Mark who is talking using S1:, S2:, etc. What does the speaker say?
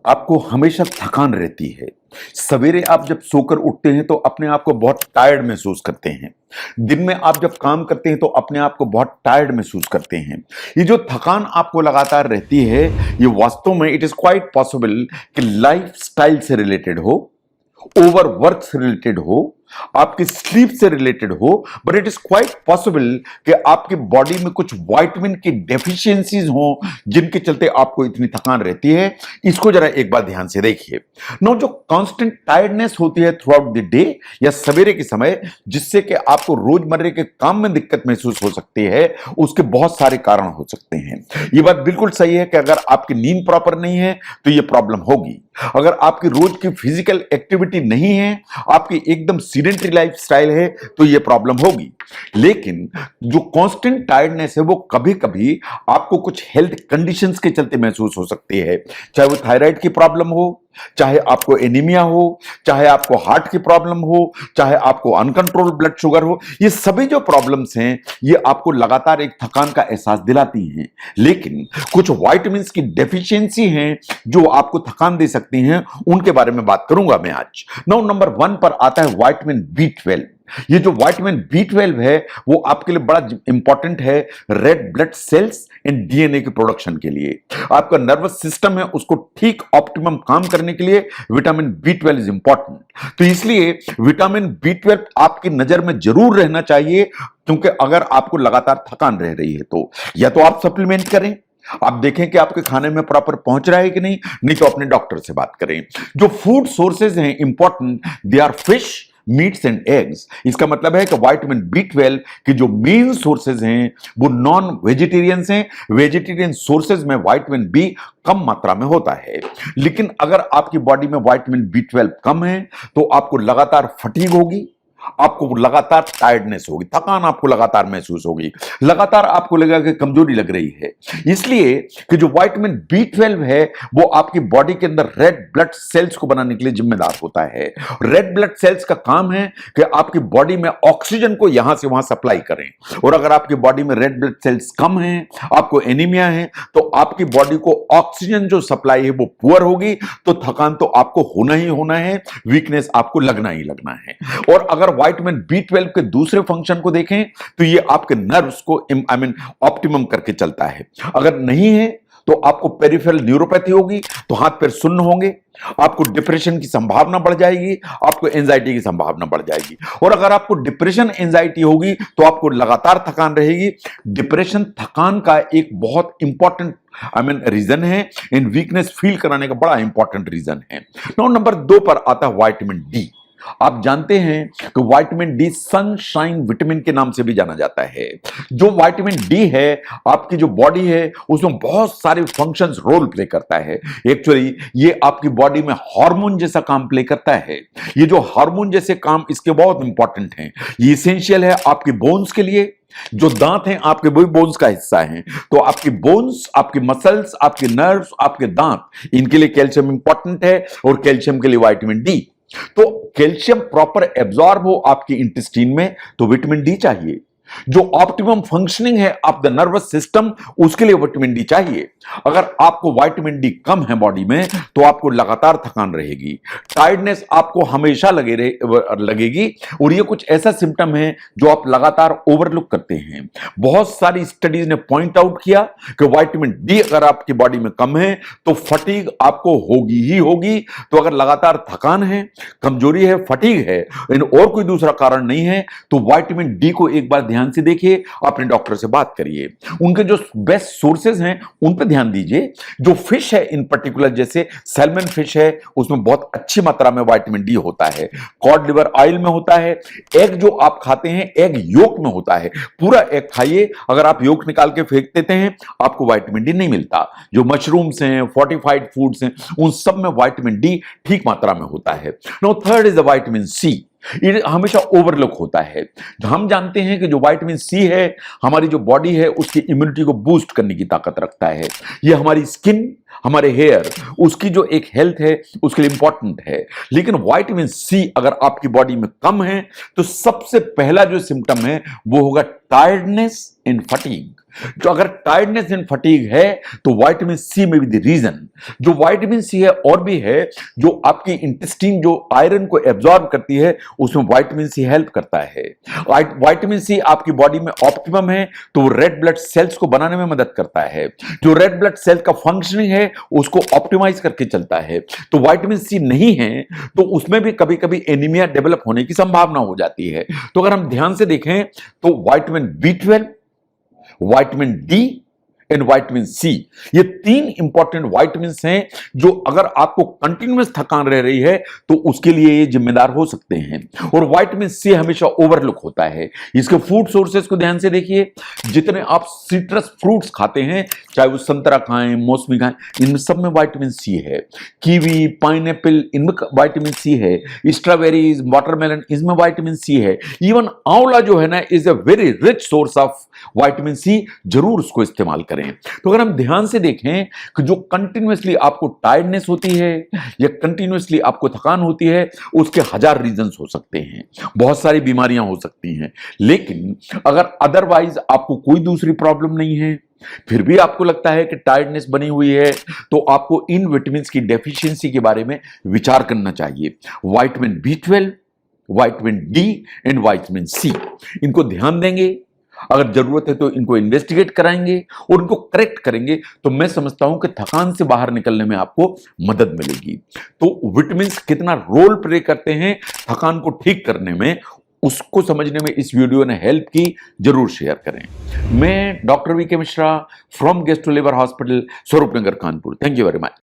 S1: आपको हमेशा थकान रहती है। सवेरे आप जब सोकर उठते हैं तो अपने आप को बहुत टायर्ड महसूस करते हैं। दिन में आप जब काम करते हैं तो अपने आप को बहुत टायर्ड महसूस करते हैं। ये जो थकान आपको लगातार रहती है, ये वास्तव में इट इज क्वाइट पॉसिबल कि लाइफस्टाइल से रिलेटेड हो, ओवरवर्क से रिलेटेड हो, आपकी स्लीप से रिलेटेड हो, but it is quite possible कि आपकी बॉडी में कुछ विटामिन की डेफिशिएंसीज हो जिनके चलते आपको इतनी थकान रहती है। इसको जरा एक बार ध्यान से देखिए। नो, जो कांस्टेंट टायर्डनेस होती है थ्रू आउट द डे या सवेरे के समय, जिससे कि आपको रोजमर्रा के काम में दिक्कत महसूस हो सकती है, उसके बहुत सारे कारण हो सकते हैं। ये बात बिल्कुल सही है कि अगर आपकी नींद प्रॉपर नहीं है तो ये प्रॉब्लम होगी। अगर आपकी रोज की फिजिकल एक्टिविटी नहीं है, आपकी एकदम सीडेंटरी लाइफस्टाइल है, तो यह प्रॉब्लम होगी। लेकिन जो कांस्टेंट टायर्डनेस है वो कभी कभी आपको कुछ हेल्थ कंडीशंस के चलते महसूस हो सकती है। चाहे वो थायराइड की प्रॉब्लम हो, चाहे आपको एनीमिया हो, चाहे आपको हार्ट की प्रॉब्लम हो, चाहे आपको अनकंट्रोल ब्लड शुगर हो, ये सभी जो प्रॉब्लम्स हैं ये आपको लगातार एक थकान का एहसास दिलाती हैं। लेकिन कुछ विटामिन्स की डेफिशिएंसी हैं जो आपको थकान दे सकती हैं, उनके बारे में बात करूंगा मैं आज। नंबर 1 पर आता है विटामिन B12। ये जो विटामिन B12 है वो आपके लिए बड़ा इंपॉर्टेंट है red blood cells and DNA के प्रोडक्शन के लिए। आपका नर्वस सिस्टम है उसको ठीक ऑप्टिमम काम करने के लिए विटामिन B12 इज इंपॉर्टेंट। तो इसलिए विटामिन B12 आपकी नजर में जरूर रहना चाहिए, क्योंकि अगर आपको लगातार थकान रह रही है तो या तो आप सप्लीमेंट करें, आप देखें कि आपके खाने में प्रॉपर पहुंच रहा है कि नहीं तो अपने डॉक्टर से बात करें। जो फूड सोर्सेज हैं important, they are fish, meats and eggs. इसका मतलब है कि विटामिन B12 की जो मेन सोर्सेज हैं वो नॉन वेजिटेरियंस हैं। वेजिटेरियन सोर्सेज में विटामिन B कम मात्रा में होता है। लेकिन अगर आपकी बॉडी में विटामिन B12 कम है तो आपको लगातार फटीग होगी, आपको लगातार टायर्डनेस होगी, थकान आपको लगातार महसूस होगी, लगातार आपको लगेगा कि कमजोरी लग रही है। इसलिए कि जो विटामिन B12 है वो आपकी बॉडी के अंदर रेड ब्लड सेल्स को बनाने के लिए जिम्मेदार होता है। रेड ब्लड सेल्स का काम है कि आपकी बॉडी में ऑक्सीजन को यहां से वहां सप्लाई करें। और अगर आपकी बॉडी में रेड ब्लड सेल्स कम है, आपको एनीमिया है, तो आपकी बॉडी को ऑक्सीजन जो सप्लाई है वो पुअर होगी, तो थकान तो आपको होना ही होना है, वीकनेस आपको लगना ही लगना है। और अगर विटामिन B12 के दूसरे फंक्शन को देखें तो ये आपके नर्व्स को ऑप्टिमम करके चलता है। अगर नहीं है तो आपको पेरिफेरल न्यूरोपैथी होगी, तो हाथ पैर सुन्न होंगे, आपको डिप्रेशन की संभावना बढ़ जाएगी, आपको एंजाइटी की संभावना बढ़ जाएगी। और अगर आपको डिप्रेशन एंजाइटी होगी तो आपको लगातार थकान रहेगी। डिप्रेशन थकान का एक बहुत इंपॉर्टेंट रीजन है, इन वीकनेस फील कराने का बड़ा इंपॉर्टेंट रीजन है। नंबर 2 पर आता है विटामिन D। आप जानते हैं कि विटामिन D सनशाइन विटामिन के नाम से भी जाना जाता है। जो विटामिन D है, आपकी जो बॉडी है उसमें बहुत सारे फंक्शंस रोल प्ले करता है। एक्चुअली ये आपकी बॉडी में हार्मोन जैसा काम प्ले करता है। ये जो हार्मोन जैसे काम इसके बहुत इंपॉर्टेंट हैं। ये इसेंशियल है आपकी बोन्स के लिए। जो दांत हैं आपके वही बोन्स का हिस्सा हैं, तो आपकी बोन्स, आपकी मसल्स, आपके नर्व्स, आपके दांत, इनके लिए कैल्शियम इंपॉर्टेंट है और कैल्शियम के लिए विटामिन D। तो कैल्शियम प्रॉपर एब्जॉर्ब हो आपकी इंटेस्टाइन में तो विटामिन D चाहिए। जो ऑप्टिमम फंक्शनिंग है ऑफ द नर्वस सिस्टम, उसके लिए विटामिन D चाहिए। अगर आपको विटामिन D कम है बॉडी में तो आपको लगातार थकान रहेगी, टायर्डनेस आपको हमेशा लगेगी। और ये कुछ ऐसा सिम्टम है जो आप लगातार ओवरलुक करते हैं। बहुत सारी स्टडीज ने पॉइंट आउट किया कि विटामिन D अगर आपकी बॉडी में कम है तो फटीग आपको होगी ही होगी। तो अगर लगातार थकान है, कमजोरी है, फटीग है, और कोई दूसरा कारण नहीं है, तो विटामिन D को एक बार ध्यान से देखिए, अपने डॉक्टर से बात करिए। उनके जो बेस्ट सोर्सेज हैं उन पे ध्यान दीजिए। जो फिश है इन पर्टिकुलर, जैसे सैल्मन फिश है, उसमें बहुत अच्छी मात्रा में विटामिन D होता है। कॉड लिवर ऑयल में होता है। एग जो आप खाते हैं, एग योक में होता है। पूरा एग खाइए, अगर आप योक निकाल के फेंक देते हैं आपको विटामिन D नहीं मिलता। जो मशरूम्स हैं, फोर्टिफाइड फूड्स हैं, उन सब में विटामिन D ठीक मात्रा में होता है। Now third is the vitamin C। ये हमेशा ओवरलुक होता है। हम जानते हैं कि जो विटामिन C है, हमारी जो बॉडी है उसकी इम्यूनिटी को बूस्ट करने की ताकत रखता है। ये हमारी स्किन, हमारे हेयर, उसकी जो एक हेल्थ है उसके लिए इंपॉर्टेंट है। लेकिन विटामिन C अगर आपकी बॉडी में कम है तो सबसे पहला जो सिम्टम है वो होगा टायर्डनेस एंड फटीग। जो अगर टायर्डनेस एंड फटीग है तो विटामिन सी में बी द रीजन। जो विटामिन सी है और भी है, जो आपकी इंटेस्टाइन जो आयरन को एब्जॉर्ब करती है उसमें विटामिन सी हेल्प करता है। विटामिन सी आपकी बॉडी में ऑप्टिमम है तो रेड ब्लड सेल्स को बनाने में मदद करता है। जो रेड ब्लड सेल का फंक्शनिंग है उसको ऑप्टिमाइज करके चलता है। तो विटामिन सी नहीं है तो उसमें भी कभी कभी एनीमिया डेवलप होने की संभावना हो जाती है। तो अगर हम ध्यान से देखें तो विटामिन बी12, vitamin D and vitamin C, ये तीन इंपॉर्टेंट विटामिन हैं जो अगर आपको कंटिन्यूअस थकान रह रही है तो उसके लिए ये जिम्मेदार हो सकते हैं। और विटामिन सी हमेशा ओवरलुक होता है। इसके फूड सोर्सेस को ध्यान से देखिए। जितने आप सिट्रस फ्रूट्स खाते हैं, चाहे वो संतरा खाएं, मौसमी खाएं, इनमें सब में विटामिन सी है। कीवी, पाइनएप्पल, इनमें विटामिन सी है। स्ट्रॉबेरीज, वाटरमेलन, इसमें विटामिन सी है। इवन आंवला जो है ना is a very rich source of vitamin C, जरूर उसको इस्तेमाल करें। तो अगर हम ध्यान से देखें कि जो कंटिन्यूअसली आपको टायर्डनेस होती है या कंटिन्यूअसली आपको थकान होती है, उसके हजार रीजंस हो सकते हैं, बहुत सारी बीमारियां हो सकती हैं। लेकिन अगर अदरवाइज आपको कोई दूसरी प्रॉब्लम नहीं है, फिर भी आपको लगता है कि टायर्डनेस बनी हुई है, तो आपको इन विटामिन की डेफिशिएंसी के बारे में विचार करना चाहिए। विटामिन बी12, vitamin D and vitamin C, इनको ध्यान देंगे। अगर जरूरत है तो इनको इन्वेस्टिगेट कराएंगे और इनको करेक्ट करेंगे तो मैं समझता हूं कि थकान से बाहर निकलने में आपको मदद मिलेगी। तो विटामिन कितना रोल प्ले करते हैं थकान को ठीक करने में, उसको समझने में इस वीडियो ने हेल्प की, जरूर शेयर करें। मैं doctor V K Mishra from gastro liver hospital, Swaroop Nagar, Kanpur. Thank you very much.